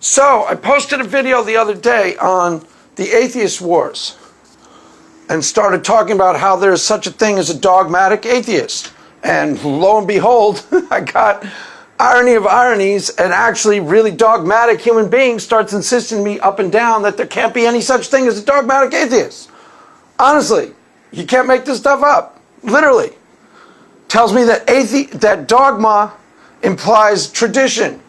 So I posted a video the other day on the atheist wars and started talking about how there's such a thing as a dogmatic atheist. And lo and behold, I got irony of ironies, and actually really dogmatic human being starts insisting to me up and down that there can't be any such thing as a dogmatic atheist. Honestly, you can't make this stuff up. Literally. Tells me that that dogma implies tradition.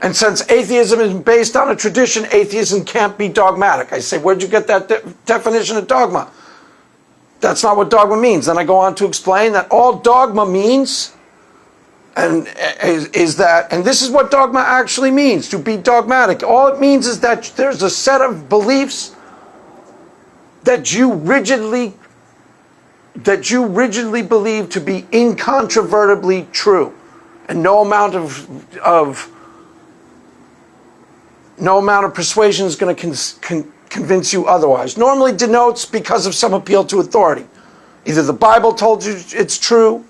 And since atheism is based on a tradition, atheism can't be dogmatic. I say, where'd you get that definition of dogma? That's not what dogma means. Then I go on to explain that all dogma means and this is what dogma actually means, to be dogmatic. All it means is that there's a set of beliefs that you rigidly believe to be incontrovertibly true, and no amount of persuasion is going to convince you otherwise. Normally denotes because of some appeal to authority. Either the Bible told you it's true,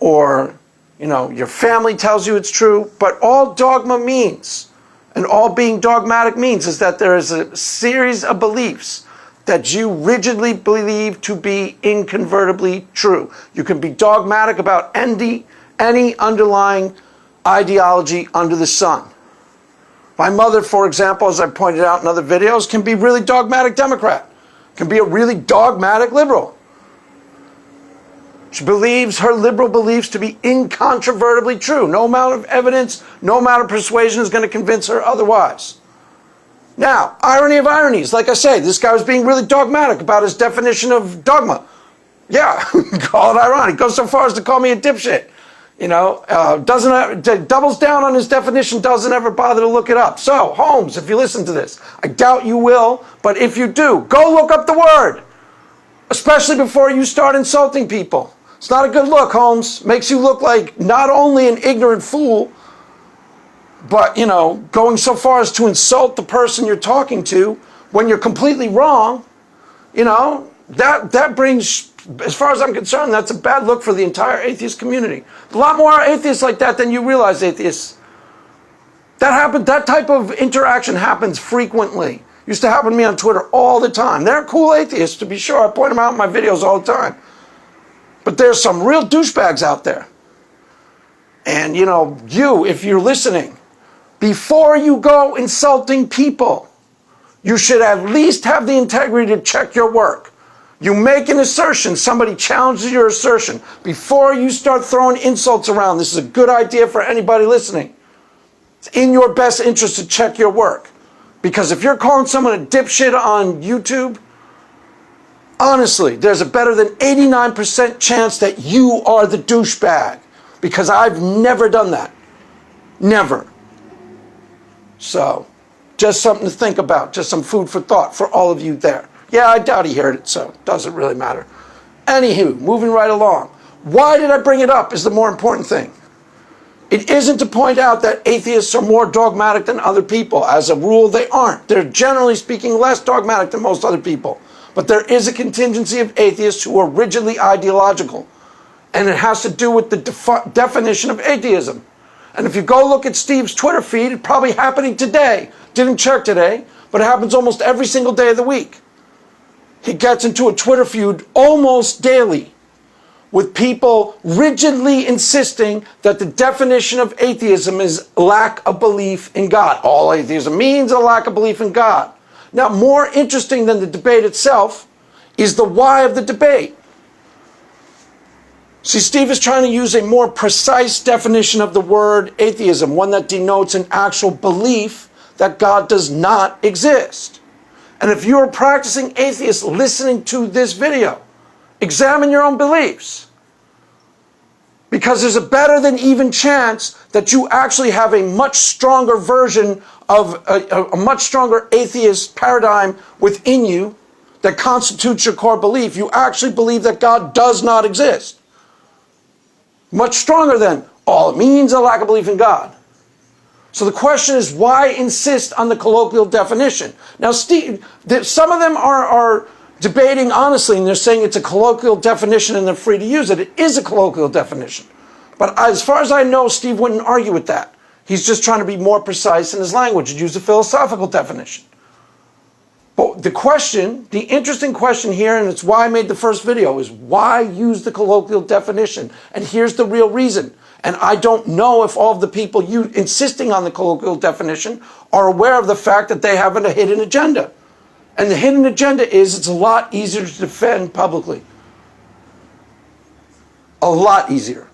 or your family tells you it's true. But all dogma means, and all being dogmatic means, is that there is a series of beliefs that you rigidly believe to be inconvertibly true. You can be dogmatic about any underlying ideology under the sun. My mother, for example, as I pointed out in other videos, can be really dogmatic Democrat, can be a really dogmatic liberal. She believes her liberal beliefs to be incontrovertibly true. No amount of evidence, no amount of persuasion is going to convince her otherwise. Now, irony of ironies, like I say, this guy was being really dogmatic about his definition of dogma. Yeah, call it ironic. Goes so far as to call me a dipshit. Doubles down on his definition, doesn't ever bother to look it up. So, Holmes, if you listen to this, I doubt you will, but if you do, go look up the word. Especially before you start insulting people. It's not a good look, Holmes. Makes you look like not only an ignorant fool, but, going so far as to insult the person you're talking to when you're completely wrong, that brings, as far as I'm concerned, that's a bad look for the entire atheist community. A lot more atheists like that than you realize, atheists. That type of interaction happens frequently. Used to happen to me on Twitter all the time. They're cool atheists, to be sure. I point them out in my videos all the time. But there's some real douchebags out there. And, if you're listening, before you go insulting people, you should at least have the integrity to check your work. You make an assertion, somebody challenges your assertion. Before you start throwing insults around, this is a good idea for anybody listening. It's in your best interest to check your work. Because if you're calling someone a dipshit on YouTube, honestly, there's a better than 89% chance that you are the douchebag. Because I've never done that. Never. So, just something to think about. Just some food for thought for all of you there. Yeah, I doubt he heard it, so it doesn't really matter. Anywho, moving right along. Why did I bring it up is the more important thing. It isn't to point out that atheists are more dogmatic than other people. As a rule, they aren't. They're generally speaking less dogmatic than most other people. But there is a contingency of atheists who are rigidly ideological. And it has to do with the definition of atheism. And if you go look at Steve's Twitter feed, it's probably happening today. Didn't check today, but it happens almost every single day of the week. He gets into a Twitter feud almost daily with people rigidly insisting that the definition of atheism is lack of belief in God. All atheism means a lack of belief in God. Now, more interesting than the debate itself is the why of the debate. See, Steve is trying to use a more precise definition of the word atheism, one that denotes an actual belief that God does not exist. And if you're a practicing atheist listening to this video, examine your own beliefs. Because there's a better than even chance that you actually have a much stronger version of a much stronger atheist paradigm within you that constitutes your core belief. You actually believe that God does not exist. Much stronger than all it means a lack of belief in God. So the question is, why insist on the colloquial definition? Now, Steve, some of them are debating honestly, and they're saying it's a colloquial definition and they're free to use it. It is a colloquial definition. But as far as I know, Steve wouldn't argue with that. He's just trying to be more precise in his language and use a philosophical definition. But the question, the interesting question here, and it's why I made the first video, is why use the colloquial definition? And here's the real reason. And I don't know if all of the people insisting on the colloquial definition are aware of the fact that they have a hidden agenda. And the hidden agenda is it's a lot easier to defend publicly. A lot easier.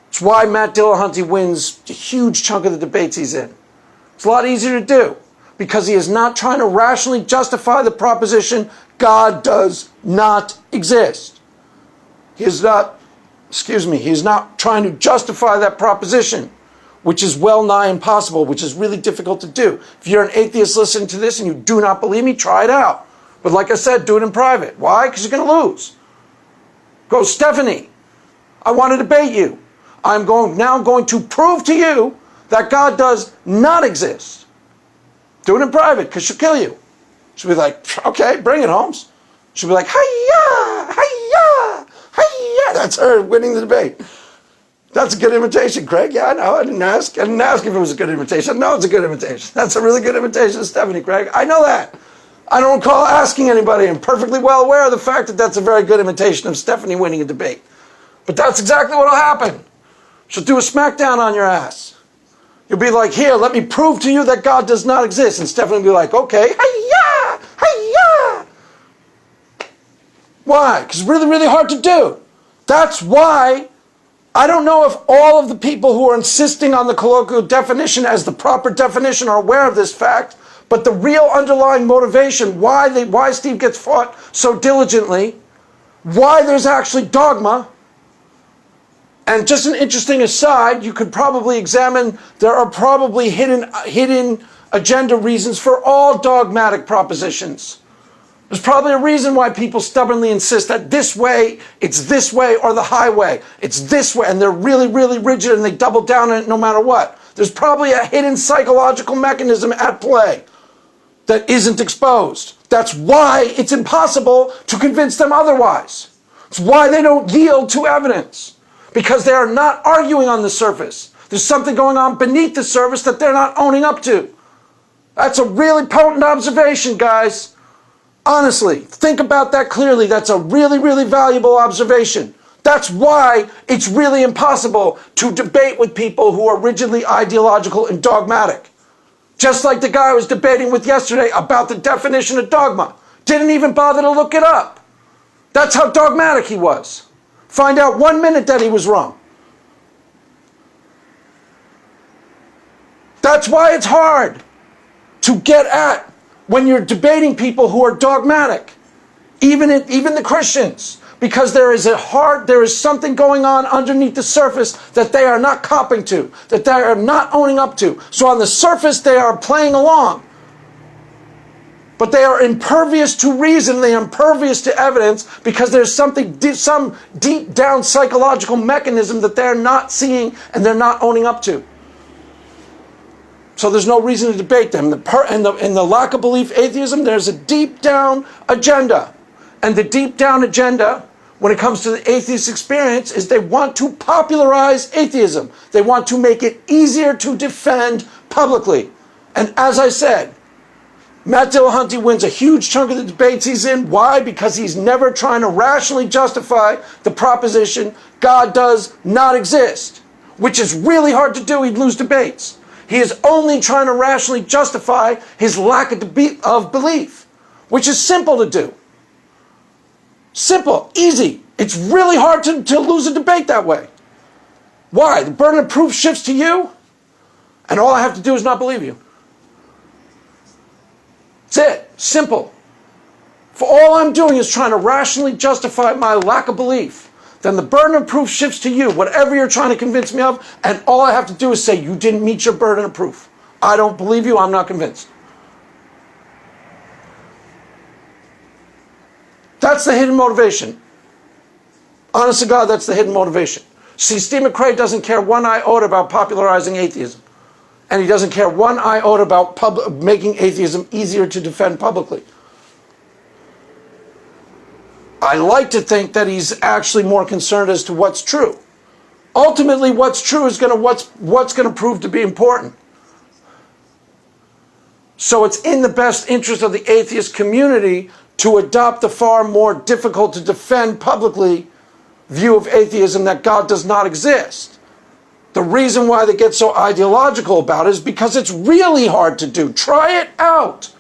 It's why Matt Dillahunty wins a huge chunk of the debates he's in. It's a lot easier to do because he is not trying to rationally justify the proposition God does not exist. He is not, he is not trying to justify that proposition, which is well nigh impossible, which is really difficult to do. If you're an atheist listening to this and you do not believe me, try it out. But like I said, do it in private. Why? Because you're going to lose. Go, Stephanie, I want to debate you. I'm now going to prove to you that God does not exist. Do it in private, because she'll kill you. She'll be like, okay, bring it, Holmes. She'll be like, hi-ya, hi-ya, hi-ya. That's her winning the debate. That's a good imitation, Craig. Yeah, I know. I didn't ask if it was a good imitation. No, it's a good imitation. That's a really good imitation of Stephanie, Craig. I know that. I don't recall asking anybody. I'm perfectly well aware of the fact that that's a very good imitation of Stephanie winning a debate. But that's exactly what will happen. She'll do a smackdown on your ass. You'll be like, here, let me prove to you that God does not exist. And Stephanie will be like, okay, hi-ya, hi-ya. Why? Because it's really, really hard to do. That's why I don't know if all of the people who are insisting on the colloquial definition as the proper definition are aware of this fact, but the real underlying motivation, why Steve gets fought so diligently, why there's actually dogma. And just an interesting aside, you could probably examine, there are probably hidden agenda reasons for all dogmatic propositions. There's probably a reason why people stubbornly insist that this way, it's this way, or the highway. It's this way, and they're really, really rigid, and they double down on it no matter what. There's probably a hidden psychological mechanism at play that isn't exposed. That's why it's impossible to convince them otherwise. It's why they don't yield to evidence. Because they are not arguing on the surface. There's something going on beneath the surface that they're not owning up to. That's a really potent observation, guys. Honestly, think about that clearly. That's a really, really valuable observation. That's why it's really impossible to debate with people who are rigidly ideological and dogmatic. Just like the guy I was debating with yesterday about the definition of dogma. Didn't even bother to look it up. That's how dogmatic he was. Find out 1 minute that he was wrong. That's why it's hard to get at when you're debating people who are dogmatic, even the Christians, because there is something going on underneath the surface that they are not copping to, that they are not owning up to. So on the surface, they are playing along. But they are impervious to reason, they are impervious to evidence because there's some deep down psychological mechanism that they're not seeing and they're not owning up to. So there's no reason to debate them. In the lack of belief atheism, there's a deep down agenda. And the deep down agenda, when it comes to the atheist experience, is they want to popularize atheism. They want to make it easier to defend publicly. And as I said, Matt Dillahunty wins a huge chunk of the debates he's in. Why? Because he's never trying to rationally justify the proposition God does not exist, which is really hard to do. He'd lose debates. He is only trying to rationally justify his lack of belief, which is simple to do. Simple, easy. It's really hard to lose a debate that way. Why? The burden of proof shifts to you, and all I have to do is not believe you. That's it. Simple. For all I'm doing is trying to rationally justify my lack of belief. Then the burden of proof shifts to you, whatever you're trying to convince me of, and all I have to do is say, you didn't meet your burden of proof. I don't believe you, I'm not convinced. That's the hidden motivation. Honest to God, that's the hidden motivation. See, Steve McRae doesn't care one iota about popularizing atheism. And he doesn't care one iota about making atheism easier to defend publicly. I like to think that he's actually more concerned as to what's true. Ultimately, what's true is what's going to prove to be important. So it's in the best interest of the atheist community to adopt the far more difficult to defend publicly view of atheism that God does not exist. The reason why they get so ideological about it is because it's really hard to do. Try it out.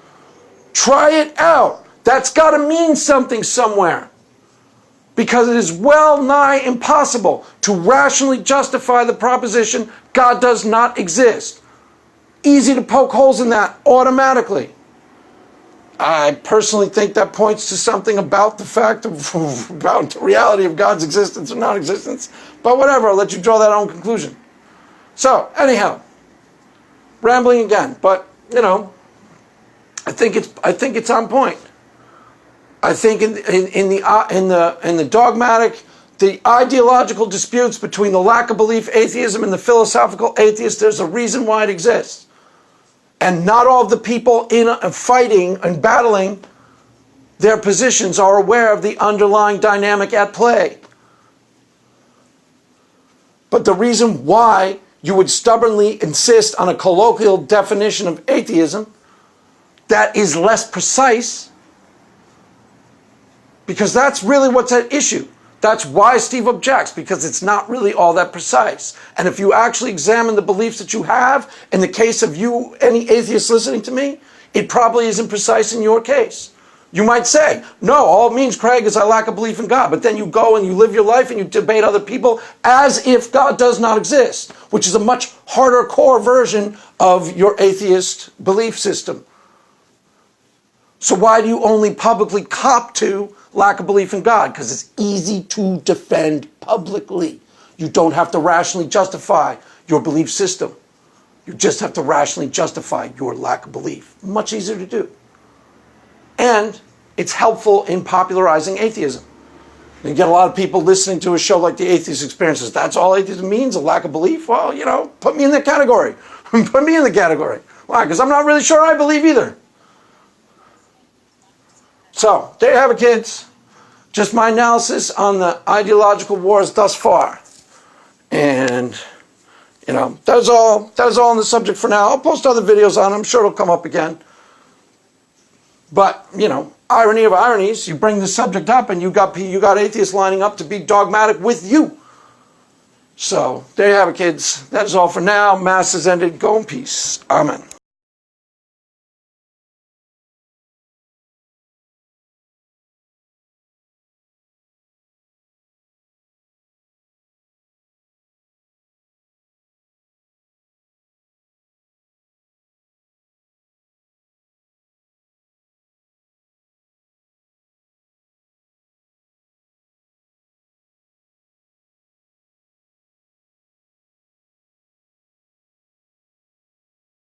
Try it out. That's got to mean something somewhere. Because it is well nigh impossible to rationally justify the proposition God does not exist. Easy to poke holes in that automatically. I personally think that points to something about the fact of about the reality of God's existence or non-existence. But whatever, I'll let you draw that own conclusion. So, anyhow, rambling again, but I think it's on point. I think in the dogmatic, the ideological disputes between the lack of belief atheism and the philosophical atheist, there's a reason why it exists. And not all of the people fighting and battling their positions are aware of the underlying dynamic at play. But the reason why you would stubbornly insist on a colloquial definition of atheism that is less precise, because that's really what's at issue. That's why Steve objects, because it's not really all that precise. And if you actually examine the beliefs that you have, in the case of you, any atheist listening to me, it probably isn't precise in your case. You might say, no, all it means, Craig, is I lack a belief in God. But then you go and you live your life and you debate other people as if God does not exist, which is a much harder core version of your atheist belief system. So why do you only publicly cop to lack of belief in God? Because it's easy to defend publicly. You don't have to rationally justify your belief system. You just have to rationally justify your lack of belief. Much easier to do. And it's helpful in popularizing atheism. You get a lot of people listening to a show like The Atheist Experiences. That's all atheism means, a lack of belief? Well, put me in that category. Put me in the category. Why? Because I'm not really sure I believe either. So, there you have it, kids. Just my analysis on the ideological wars thus far. And, that's all on the subject for now. I'll post other videos on it. I'm sure it'll come up again. But, irony of ironies, you bring the subject up and you got atheists lining up to be dogmatic with you. So, there you have it, kids. That is all for now. Mass is ended. Go in peace. Amen.